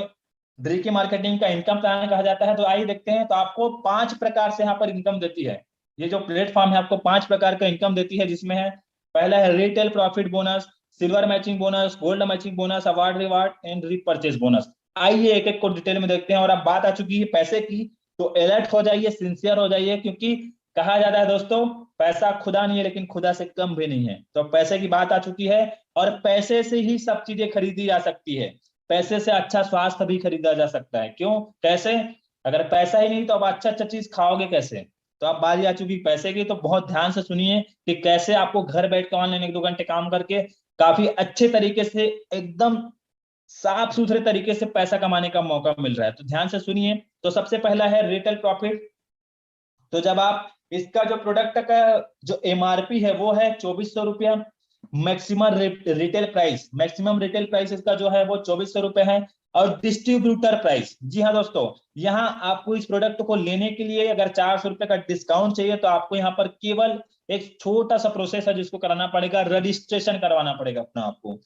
ड्रिकी मार्केटिंग का इनकम प्लान कहा जाता है। तो आइए देखते हैं। तो आपको 5 प्रकार से यहाँ पर इनकम देती है, ये जो प्लेटफॉर्म है आपको 5 प्रकार का इनकम देती है, जिसमें है पहला है retail profit bonus, silver matching bonus, gold matching bonus, award reward and repurchase bonus. आइए एक एक को डिटेल में देखते हैं। और अब बात आ चुकी है पैसे की, तो अलर्ट हो जाइए, सिंसियर हो जाइए, क्योंकि कहा जाता है दोस्तों, पैसा खुदा नहीं है, लेकिन खुदा से कम भी नहीं है। तो पैसे की बात आ चुकी है, और पैसे से ही सब चीजें खरीदी जा सकती है। पैसे से अच्छा स्वास्थ्य भी खरीदा जा सकता है। क्यों, कैसे? अगर पैसा ही नहीं तो अब अच्छा अच्छा चीज खाओगे कैसे? तो अब बारी आ चुकी पैसे की, तो बहुत ध्यान से सुनिए कि कैसे आपको घर बैठ के ऑनलाइन 1-2 घंटे काम करके काफी अच्छे तरीके से, एकदम साफ सुथरे तरीके से पैसा कमाने का मौका मिल रहा है। तो ध्यान से सुनिए। तो सबसे पहला है रिटेल प्रॉफिट। तो जब आप इसका जो प्रोडक्ट का जो एमआरपी है वो है 2400 रुपया। मैक्सिमम रिटेल प्राइस इसका जो है वो 2400 रुपये है। और डिस्ट्रीब्यूटर प्राइस, जी हाँ दोस्तों, यहाँ आपको इस प्रोडक्ट को लेने के लिए अगर 400 रुपये का डिस्काउंट चाहिए तो आपको यहाँ पर केवल एक छोटा सा प्रोसेस है जिसको कराना पड़ेगा, रजिस्ट्रेशन करवाना पड़ेगा अपना आपको।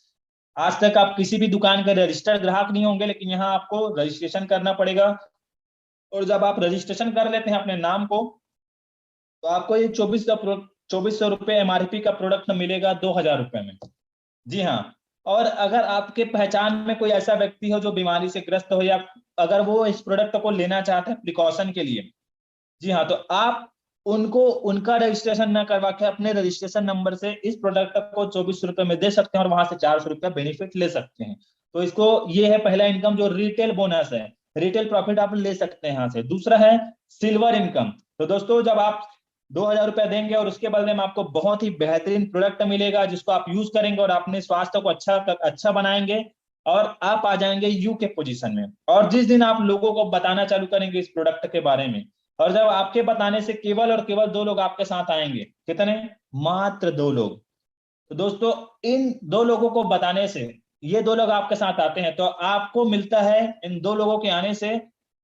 आज तक आप किसी भी दुकान के रजिस्टर्ड ग्राहक नहीं होंगे, लेकिन यहाँ आपको रजिस्ट्रेशन करना पड़ेगा। और जब आप रजिस्ट्रेशन कर लेते हैं अपने नाम को, तो आपको ये 2400 रुपये एमआरपी का प्रोडक्ट मिलेगा 2000 रुपये में। जी हाँ। और अगर आपके पहचान में कोई ऐसा व्यक्ति हो जो बीमारी से ग्रस्त हो, या अगर वो इस प्रोडक्ट को लेना चाहते हैं प्रिकॉशन के लिए, जी हाँ, तो आप उनको उनका रजिस्ट्रेशन न करवा के अपने रजिस्ट्रेशन नंबर से इस प्रोडक्ट को 2400 रुपये में दे सकते हैं और वहां से 400 रुपया बेनिफिट ले सकते हैं। तो इसको, ये है पहला इनकम जो रिटेल बोनस है, रिटेल प्रॉफिट आप ले सकते हैं यहाँ से। दूसरा है सिल्वर इनकम। तो दोस्तों, जब आप 2000 रुपया देंगे और उसके बदले में आपको बहुत ही बेहतरीन प्रोडक्ट मिलेगा जिसको आप यूज करेंगे और अपने स्वास्थ्य को अच्छा बनाएंगे, और आप आ जाएंगे यू के पोजीशन में। और जिस दिन आप लोगों को बताना चालू करेंगे इस प्रोडक्ट के बारे में, और जब आपके बताने से केवल और केवल 2 लोग आपके साथ आएंगे, कितने? मात्र 2 लोग। तो दोस्तों, इन 2 लोगों को बताने से, ये 2 लोग आपके साथ आते हैं तो आपको मिलता है इन 2 लोगों के आने से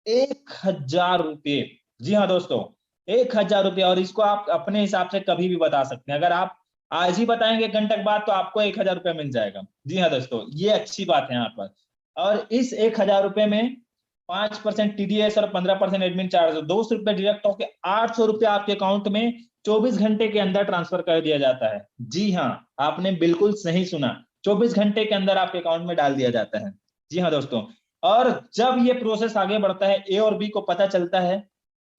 1000 रुपये। जी हाँ दोस्तों, 1000 रुपये। और इसको आप अपने हिसाब से कभी भी बता सकते हैं। अगर आप आज ही बताएंगे 1 घंटे के बाद तो आपको 1000 रुपये मिल जाएगा। जी हाँ दोस्तों, ये अच्छी बात है यहाँ पर। और इस 1000 रुपये में 5% टीडीएस और 15% एडमिन चार्ज, 200 रुपये डायरेक्ट होकर 800 रुपये आपके अकाउंट में 24 घंटे के अंदर ट्रांसफर कर दिया जाता है। जी हाँ, आपने बिल्कुल सही सुना, 24 घंटे के अंदर आपके अकाउंट में डाल दिया जाता है। जी हाँ दोस्तों। और जब ये प्रोसेस आगे बढ़ता है, ए और बी को पता चलता है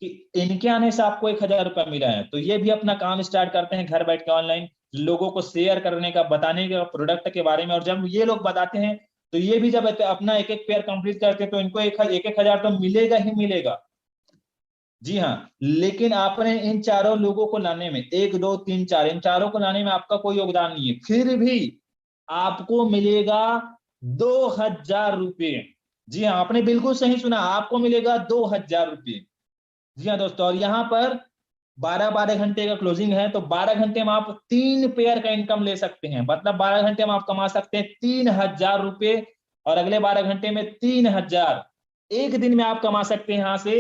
कि इनके आने से आपको 1000 रुपया मिला है, तो ये भी अपना काम स्टार्ट करते हैं घर बैठ के ऑनलाइन, लोगों को शेयर करने का, बताने का प्रोडक्ट के बारे में। और जब ये लोग बताते हैं तो ये भी जब अपना एक एक पेयर कंप्लीट करते हैं तो इनको एक एक हजार तो मिलेगा ही मिलेगा। जी हाँ। लेकिन आपने इन चारों लोगों को लाने में, 1 2 3 4, इन चारों को लाने में आपका कोई योगदान नहीं है, फिर भी आपको मिलेगा 2000 रुपये। जी हाँ, आपने बिल्कुल सही सुना, आपको मिलेगा 2000 रुपये। जी हाँ दोस्तों। और यहाँ पर 12-12 घंटे का क्लोजिंग है, तो 12 घंटे में आप 3 पेयर का इनकम ले सकते हैं। मतलब 12 घंटे में आप कमा सकते हैं 3000 रुपये, और अगले 12 घंटे में 3000। एक दिन में आप कमा सकते हैं यहाँ से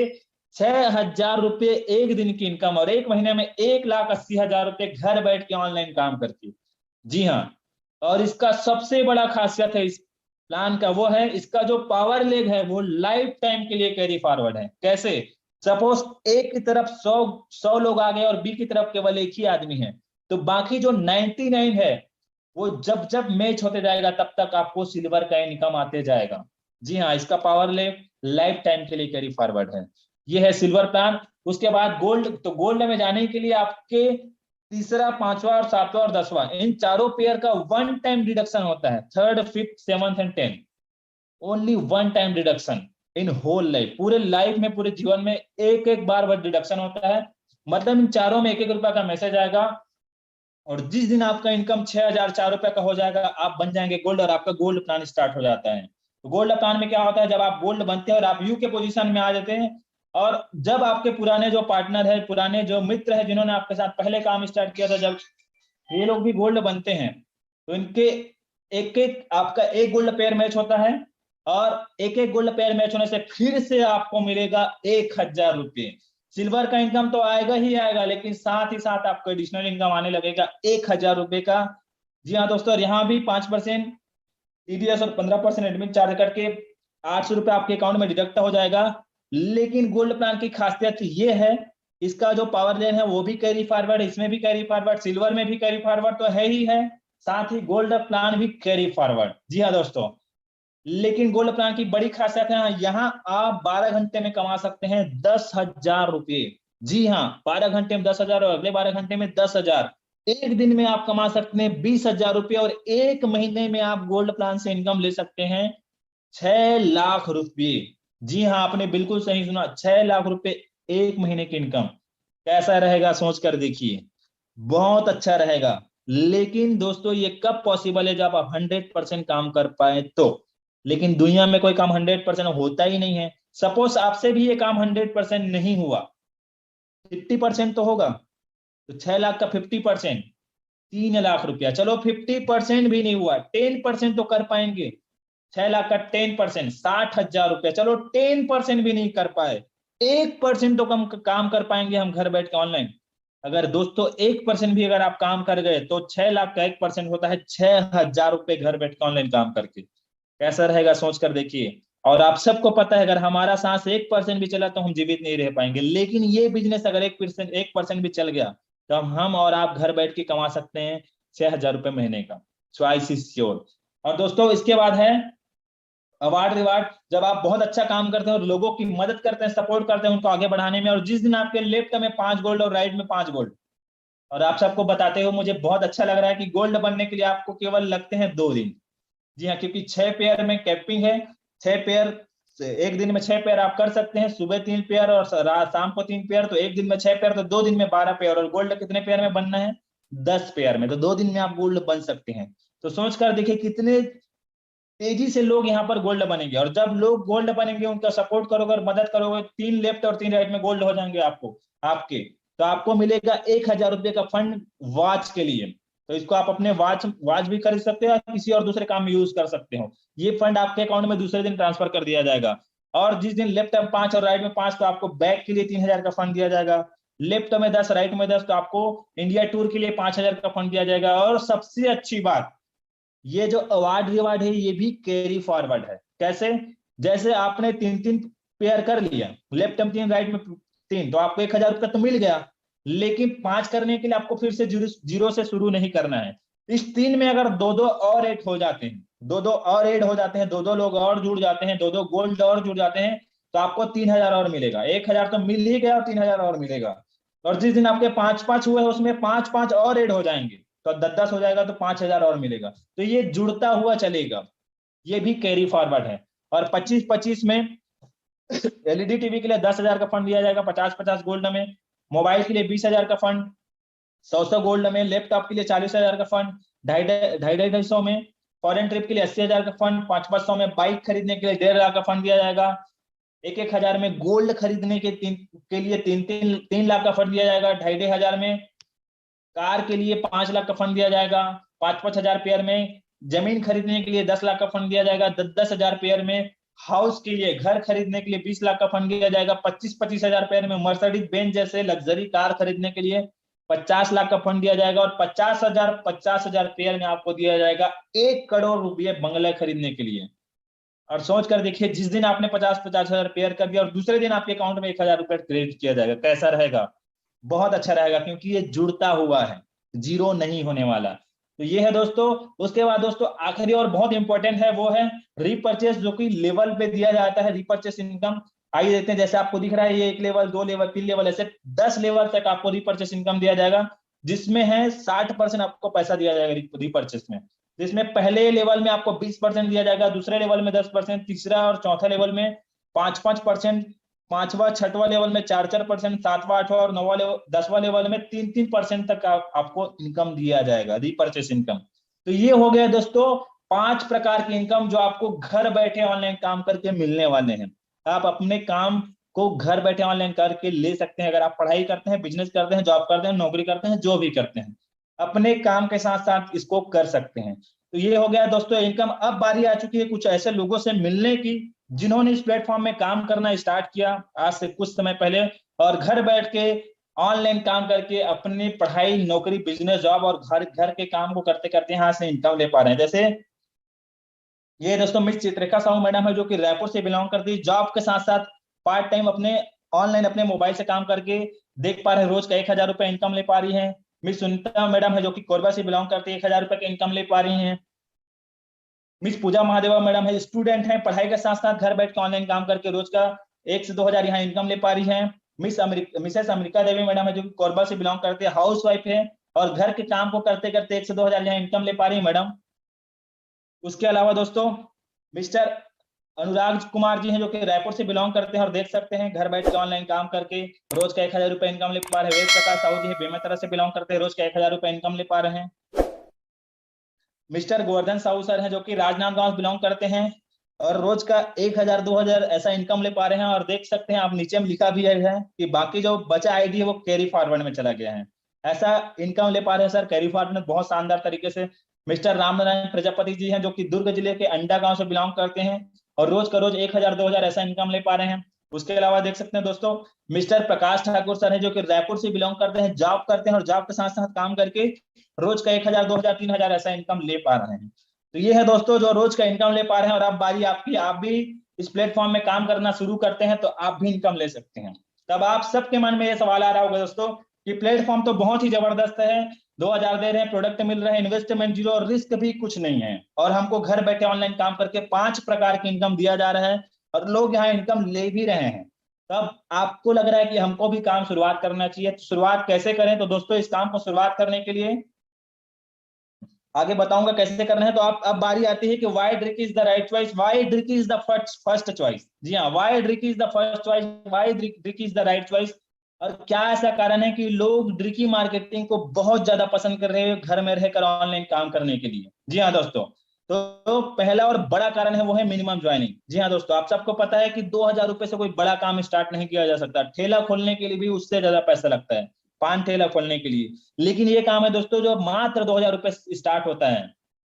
6000 रुपये एक दिन की इनकम, और एक महीने में 1,80,000 रुपये घर बैठ के ऑनलाइन काम करके। जी हाँ। और इसका सबसे बड़ा खासियत है इस प्लान का, वो है इसका जो पावर लेग है वो लाइफ टाइम के लिए कैरी फॉरवर्ड है। कैसे? सपोज ए की तरफ 100 लोग आ गए और बी की तरफ केवल एक ही आदमी है, तो बाकी जो 99 है वो जब जब मैच होते जाएगा तब तक आपको सिल्वर का इनकम आते जाएगा। जी हाँ, इसका पावर ले लाइफ टाइम के लिए कैरी फॉरवर्ड है। ये है सिल्वर प्लान। उसके बाद गोल्ड। तो गोल्ड में जाने के लिए आपके तीसरा, 5वां और 7वां और 10वां, इन चारों पेयर का 1 टाइम डिडक्शन होता है। 3rd 5th 7th and 10th, only 1 time deduction in whole life. पूरे लाइफ में, पूरे जीवन में एक एक बार वह डिडक्शन होता है। मतलब इन चारों में 1-1 रुपया का मैसेज आएगा, और जिस दिन आपका इनकम 6004 रुपये का हो जाएगा, आप बन जाएंगे गोल्ड, और आपका गोल्ड प्लान स्टार्ट हो जाता है। तो गोल्ड प्लान में क्या होता है, जब आप गोल्ड बनते हैं और आप यू के पोजीशन में आ जाते हैं, और जब आपके पुराने जो पार्टनर है, पुराने जो मित्र है जिन्होंने आपके साथ पहले काम स्टार्ट किया था, जब ये लोग भी गोल्ड बनते हैं तो इनके एक एक, आपका एक गोल्ड पेयर मैच होता है, और एक एक गोल्ड पेयर मैच होने से फिर से आपको मिलेगा 1000 रुपये। सिल्वर का इनकम तो आएगा ही आएगा, लेकिन साथ ही साथ आपको एडिशनल इनकम आने लगेगा 1000 रुपये का। जी हाँ दोस्तों, और यहाँ भी 5% टीडीएस और 15% एडमिन चार्ज करके 800 रुपये आपके अकाउंट में डिडक्ट हो जाएगा। लेकिन गोल्ड प्लान की खासियत ये है, इसका जो पावर लेन है वो भी कैरी फॉरवर्ड, इसमें भी कैरी फॉरवर्ड, सिल्वर में भी कैरी फॉरवर्ड तो है ही है, साथ ही गोल्ड प्लान भी कैरी फॉरवर्ड। जी हाँ दोस्तों। लेकिन गोल्ड प्लान की बड़ी खासियत है, यहाँ आप 12 घंटे में कमा सकते हैं 10,000 रुपये। जी हाँ, 12 घंटे में 10,000 और अगले 12 घंटे में 10,000। एक दिन में आप कमा सकते हैं 20,000 रुपये, और एक महीने में आप गोल्ड प्लान से इनकम ले सकते हैं 6 लाख रुपए। जी हाँ, आपने बिल्कुल सही सुना, 6 लाख रुपए एक महीने की इनकम। कैसा रहेगा सोच कर देखिए, बहुत अच्छा रहेगा। लेकिन दोस्तों ये कब पॉसिबल है, जब आप 100% काम कर पाए तो। लेकिन दुनिया में कोई काम 100% होता ही नहीं है। सपोज आपसे भी ये काम 100% नहीं हुआ, 50% तो होगा। तो 6 लाख का 50%, 3 लाख रुपया। चलो 50% भी नहीं हुआ, 10% तो कर पाएंगे। 6 लाख का 10%, 60 हजार रुपया। चलो 10% भी नहीं कर पाए, 1% तो कम काम कर पाएंगे हम घर बैठ के ऑनलाइन। अगर दोस्तों 1% भी अगर आप काम कर गए तो 6 लाख का 1% होता है 6 हजार रुपये घर बैठ के ऑनलाइन काम करके। कैसा रहेगा सोच कर देखिए। और आप सबको पता है, अगर हमारा सांस 1% भी चला तो हम जीवित नहीं रह पाएंगे। लेकिन ये बिजनेस अगर 1% भी चल गया तो हम और आप घर बैठ के कमा सकते हैं 6 हजार रुपये महीने का। Choice is sure. और दोस्तों इसके बाद है अवार्ड रिवार्ड। जब आप बहुत अच्छा काम करते हैं और लोगों की मदद करते हैं, सपोर्ट करते हैं उनको आगे बढ़ाने में, और जिस दिन आपके लेफ्ट में 5 गोल्ड और राइट में 5 गोल्ड, और आप सबको बताते हुए मुझे बहुत अच्छा लग रहा है कि गोल्ड बनने के लिए आपको केवल लगते हैं 2 दिन। जी हाँ, क्योंकि 6 पेयर में कैपिंग है। 6 पेयर, एक दिन में 6 पेयर आप कर सकते हैं, सुबह 3 पेयर और शाम को 3 पेयर। तो एक दिन में 6 पेयर, तो 2 दिन में 12 पेयर। और गोल्ड कितने पेयर में बनना है, 10 पेयर में। तो 2 दिन में आप गोल्ड बन सकते हैं। तो सोच कर देखिए कितने तेजी से लोग यहाँ पर गोल्ड बनेंगे। और जब लोग गोल्ड बनेंगे, उनका सपोर्ट करोगे और मदद करोगे, 3 लेफ्ट और 3 राइट में गोल्ड हो जाएंगे आपको आपके। तो आपको मिलेगा 1 हजार रुपये का फंड वॉच के लिए। तो इसको आप अपने वॉच वॉच भी खरीद सकते हो या किसी और दूसरे काम में यूज कर सकते हो। ये फंड आपके अकाउंट में दूसरे दिन ट्रांसफर कर दिया जाएगा। और जिस दिन लेफ्ट में 5 और राइट में 5, तो आपको बैग के लिए 3 हजार का फंड दिया जाएगा। लेफ्ट में 10, राइट में 10, तो आपको इंडिया टूर के लिए 5 हजार का फंड दिया जाएगा। और सबसे अच्छी बात, ये जो अवार्ड रिवार्ड है ये भी कैरी फॉरवर्ड है। कैसे, जैसे आपने 3-3 पेयर कर लिया, लेफ्ट में 3 राइट में 3, तो आपको 1 हजार रुपया तो मिल गया। लेकिन 5 करने के लिए आपको फिर से जीरो जीरो से शुरू नहीं करना है। इस 3 में अगर 2-2 और ऐड हो जाते हैं, 2-2 और ऐड हो जाते हैं, 2-2 लोग और जुड़ जाते हैं, 2-2 गोल्ड और जुड़ जाते हैं, तो आपको 3 हजार और मिलेगा। 1 हजार तो मिल ही गया और 3 हजार और मिलेगा। और जिस दिन आपके 5-5 हुए उसमें 5-5 और ऐड हो जाएंगे, तो 10-10 हो जाएगा, तो 5 हजार और मिलेगा। तो ये जुड़ता हुआ चलेगा, ये भी कैरी फॉरवर्ड है। और 25-25 में एलईडी टीवी के लिए 10 हजार का फंड दिया जाएगा, 50-50 गोल्ड में। मोबाइल के लिए 20 हजार का फंड, 100 गोल्ड में। लैपटॉप के लिए 40 हजार का फंड, 250 में। फॉरेन ट्रिप के लिए 80 हजार का फंड, 500 में। बाइक खरीदने के लिए 1.5 लाख का फंड दिया जाएगा। 1-1 हजार में। गोल्ड खरीदने के लिए 3 लाख का फंड दिया जाएगा, 2.5 हजार में। कार के लिए 5 लाख का फंड दिया जाएगा, 5-5 हजार पेयर में। जमीन खरीदने के लिए 10 लाख का फंड दिया जाएगा, 10-10 हजार पेयर में। हाउस के लिए, घर खरीदने के लिए 20 लाख का फंड दिया जाएगा, 25-25 हजार पेयर में। मर्सिडीज बेंज जैसे लग्जरी कार खरीदने के लिए 50 लाख का फंड दिया जाएगा। और 50 हजार पेयर में आपको दिया जाएगा 1 करोड़ रुपये बंगला खरीदने के लिए। और सोच कर देखिए, जिस दिन आपने 50-50 हजार पेयर कर दिया और दूसरे दिन आपके अकाउंट में 1 हजार रुपये क्रेडिट किया जाएगा, कैसा रहेगा, बहुत अच्छा रहेगा। क्योंकि ये जुड़ता हुआ है, जीरो नहीं होने वाला। तो ये है दोस्तों। उसके बाद दोस्तों आखिरी और बहुत इंपॉर्टेंट है, वो है रीपर्चेस, जो कि लेवल पे दिया जाता है। रीपर्चेस इनकम आइए देखते हैं। जैसे आपको दिख रहा है, ये 1 लेवल, 2 लेवल, 3 लेवल, ऐसे 10 लेवल तक आपको रीपर्चेस इनकम दिया जाएगा। जिसमें है 60% आपको पैसा दिया जाएगा रीपर्चेस में। जिसमें पहले लेवल में आपको 20% दिया जाएगा, दूसरे लेवल में 10%, तीसरा और चौथा लेवल में 5-5%, 5वां 6वां लेवल में 4-4%, 7वां 8वां और 9वां लेवल 10वां लेवल में 3-3% तक आपको इनकम दिया जाएगा, रीपर्चेस इनकम। तो ये हो गया दोस्तों 5 प्रकार की इनकम जो आपको घर बैठे ऑनलाइन काम करके मिलने वाले हैं। आप अपने काम को घर बैठे ऑनलाइन करके ले सकते हैं। अगर आप पढ़ाई करते हैं, बिजनेस करते हैं, जॉब करते हैं, नौकरी करते हैं, जो भी करते हैं, अपने काम के साथ साथ इसको कर सकते हैं। तो ये हो गया दोस्तों इनकम। अब बारी आ चुकी है कुछ ऐसे लोगों से मिलने की जिन्होंने इस प्लेटफॉर्म में काम करना स्टार्ट किया आज से कुछ समय पहले, और घर बैठ के ऑनलाइन काम करके अपनी पढ़ाई, नौकरी, बिजनेस, जॉब और घर घर के काम को करते करते यहाँ से इनकम ले पा रहे हैं। जैसे ये दोस्तों मिस चित्ररेखा साहू मैडम है, जो कि रायपुर से बिलोंग करती है। जॉब के साथ साथ पार्ट टाइम अपने ऑनलाइन अपने मोबाइल से काम करके देख पा रहे हैं, रोज का 1 हजार रुपये इनकम ले पा रही है। मिस सुनीता मैडम है, जो कि कोरबा से बिलोंग करती है, 1 हजार रुपये की इनकम ले पा रही है। मिस पूजा महादेवा मैडम है, स्टूडेंट है, पढ़ाई के साथ साथ घर बैठ के ऑनलाइन काम करके रोज का 1 से 2 हजार यहाँ इनकम ले पा रही है। मिसेस अमेरिका देवी मैडम है, जो कि कोरबा से बिलोंग करते हैं, हाउस वाइफ है और घर के काम को करते करते 1 से 2 हजार यहाँ इनकम ले पा रही है मैडम। उसके अलावा दोस्तों मिस्टर अनुराग कुमार जी हैं जो कि रायपुर से बिलोंग करते हैं और देख सकते हैं घर बैठ के ऑनलाइन काम करके रोज का 1000 रुपए इनकम ले पा रहे हैं। वेद प्रकाश साहू जी है बेमेतरा से बिलोंग करते हैं, रोज का 1000 रुपए इनकम ले पा रहे हैं। मिस्टर गोवर्धन साहू सर हैं जो कि राजनांदगांव से बिलोंग करते हैं और रोज का 1000 2000 ऐसा इनकम ले पा रहे हैं। और देख सकते हैं आप नीचे में लिखा भी है कि बाकी जो बचा आईडी है वो कैरी फॉरवर्ड में चला गया है। ऐसा इनकम ले पा रहे हैं सर कैरी फॉरवर्ड में बहुत शानदार तरीके से। मिस्टर रामनारायण प्रजापति जी हैं जो कि दुर्ग जिले के अंडा गांव से बिलोंग करते हैं और रोज का रोज 1000 2000 ऐसा इनकम ले पा रहे हैं। उसके अलावा देख सकते हैं दोस्तों मिस्टर प्रकाश ठाकुर सर है जो कि रायपुर से बिलोंग करते हैं, जॉब करते हैं और जॉब के साथ साथ काम करके रोज का 1000 2000 3000 ऐसा इनकम ले पा रहे हैं। तो ये है दोस्तों जो रोज का इनकम ले पा रहे हैं। और अब बारी आपकी, आप भी इस प्लेटफॉर्म में काम करना शुरू करते हैं तो आप भी इनकम ले सकते हैं। तब आप सबके मन में ये सवाल आ रहा होगा दोस्तों कि प्लेटफॉर्म तो बहुत ही जबरदस्त है, 2000 दे रहे हैं, प्रोडक्ट मिल रहे हैं, इन्वेस्टमेंट जीरो और रिस्क भी कुछ नहीं है, और हमको घर बैठे ऑनलाइन काम करके 5 प्रकार की इनकम दिया जा रहा है और लोग यहाँ इनकम ले भी रहे हैं। तब आपको लग रहा है कि हमको भी काम शुरुआत करना चाहिए। तो शुरुआत कैसे करें? तो दोस्तों इस काम को शुरुआत करने के लिए आगे बताऊंगा कैसे करना है। तो आप अब बारी आती है कि why Drik is the right choice, why Drik is the first choice. जी हाँ, why Drik is the first choice, why Drik is the right choice. और क्या ऐसा कारण है कि लोग ड्रिकी मार्केटिंग को बहुत ज्यादा पसंद कर रहे हैं घर में रहकर ऑनलाइन काम करने के लिए? जी हाँ दोस्तों, तो पहला और बड़ा कारण है वो है मिनिमम ज्वाइनिंग। जी हाँ दोस्तों, आप सबको पता है कि 2000 रुपए से कोई बड़ा काम स्टार्ट नहीं किया जा सकता। ठेला खोलने के लिए भी उससे ज्यादा पैसा लगता है, पान ठेला खोलने के लिए। लेकिन ये काम है दोस्तों जो मात्र 2000 रुपए स्टार्ट होता है,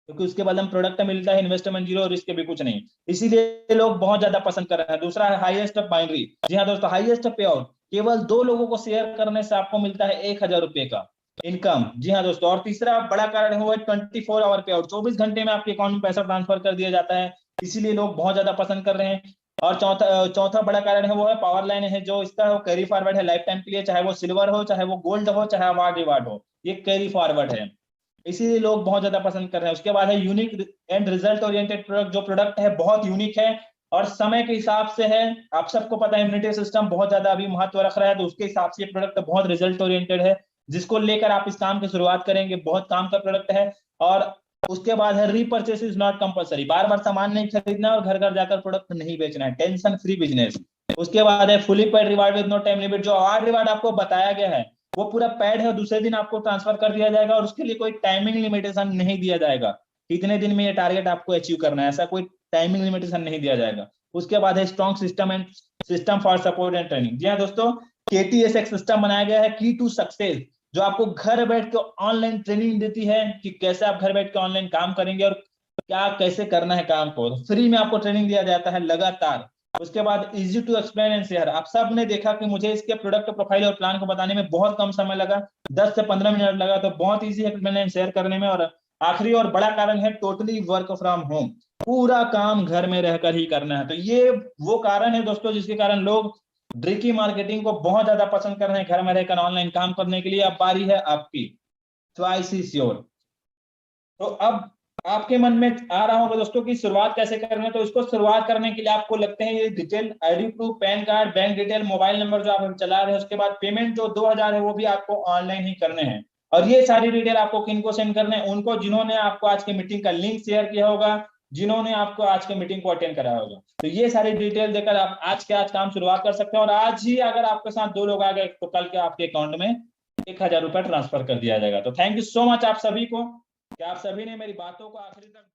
क्योंकि उसके बाद हम प्रोडक्ट मिलता है, इन्वेस्टमेंट जीरो, रिस्क भी कुछ नहीं, इसीलिए लोग बहुत ज्यादा पसंद कर रहे हैं। दूसरा है हाईएस्ट बाइनरी। जी हाँ दोस्तों, हाईएस्ट पे आउट केवल 2 लोगों को शेयर करने से आपको मिलता है 1000 रुपए का इनकम। जी हाँ दोस्तों, और तीसरा बड़ा कारण है वो है 24 आवर पे आउट, 24 घंटे में आपके अकाउंट में पैसा ट्रांसफर कर दिया जाता है, इसीलिए लोग बहुत ज्यादा पसंद कर रहे हैं। और चौथा बड़ा कारण है वो है पावर लाइन है, जो इसका वो कैरी फॉरवर्ड है लाइफ टाइम के लिए, चाहे वो सिल्वर हो, चाहे वो गोल्ड हो, चाहे अवार्ड रिवार्ड हो, ये कैरी फॉरवर्ड है, इसीलिए लोग बहुत ज्यादा पसंद कर रहे हैं। उसके बाद है unique and result oriented product, जो प्रोडक्ट है बहुत यूनिक है और समय के हिसाब से है। आप सबको पता है इम्यूनिटी सिस्टम बहुत ज्यादा अभी महत्व रख रहा है, तो उसके हिसाब से ये प्रोडक्ट बहुत रिजल्ट ओरिएंटेड है, जिसको लेकर आप इस काम की शुरुआत करेंगे, बहुत काम का प्रोडक्ट है। और उसके बाद है रीपर्चेस इज नॉट कंपलसरी, बार बार सामान नहीं खरीदना और घर घर जाकर प्रोडक्ट नहीं बेचना है, टेंशन फ्री बिजनेस। उसके बाद है fully paid reward with no time limit, जो अवार्ड रिवार्ड आपको बताया गया है वो पूरा पैड है, दूसरे दिन आपको ट्रांसफर कर दिया जाएगा और उसके लिए कोई टाइमिंग लिमिटेशन नहीं दिया जाएगा, कितने दिन में ये टारगेट आपको अचीव करना है, ऐसा कोई टाइमिंग लिमिटेशन नहीं दिया जाएगा। उसके बाद है strong system for support and training. जी हाँ दोस्तों, KTS एक सिस्टम बनाया गया है की टू सक्सेस, जो आपको घर बैठ के ऑनलाइन ट्रेनिंग देती है कि कैसे आप घर बैठ के ऑनलाइन काम करेंगे और क्या कैसे करना है काम को, फ्री में आपको ट्रेनिंग दिया जाता है लगातार। उसके बाद easy to explain and share, आप सब ने देखा कि मुझे इसके प्रोडक्ट प्रोफाइल और प्लान को बताने में बहुत कम समय लगा, 10 से 15 मिनट लगा, तो बहुत इजी है एक्सप्लेन एंड शेयर करने में। और आखिरी और बड़ा कारण है टोटली वर्क फ्रॉम होम, पूरा काम घर में रहकर ही करना है। तो ये वो कारण है दोस्तों जिसके कारण लोग ड्रिकी मार्केटिंग को बहुत ज्यादा पसंद कर रहे हैं घर में रहकर ऑनलाइन काम करने के लिए। अब बारी है आपकी, चॉइस इज योर। तो अब आपके मन में आ रहा होगा दोस्तों कि शुरुआत कैसे करना है। तो इसको शुरुआत करने के लिए आपको लगते हैं ये detail, ID proof, pan card, bank detail, mobile number जो आप चला रहे हैं, उसके बाद पेमेंट जो 2000 है वो भी आपको ऑनलाइन ही करने हैं। और ये सारी डिटेल आपको किनको सेंड करने हैं? उनको जिन्होंने आपको आज की मीटिंग का लिंक शेयर किया होगा, जिन्होंने आपको आज के मीटिंग को अटेंड कराया होगा। तो ये सारी डिटेल देकर आप आज के आज काम शुरुआत कर सकते हैं। और आज ही अगर आपके साथ 2 लोग आ गए तो कल के आपके अकाउंट में 1000 रुपए ट्रांसफर कर दिया जाएगा। तो थैंक यू सो मच आप सभी को कि आप सभी ने मेरी बातों को आखिरी तक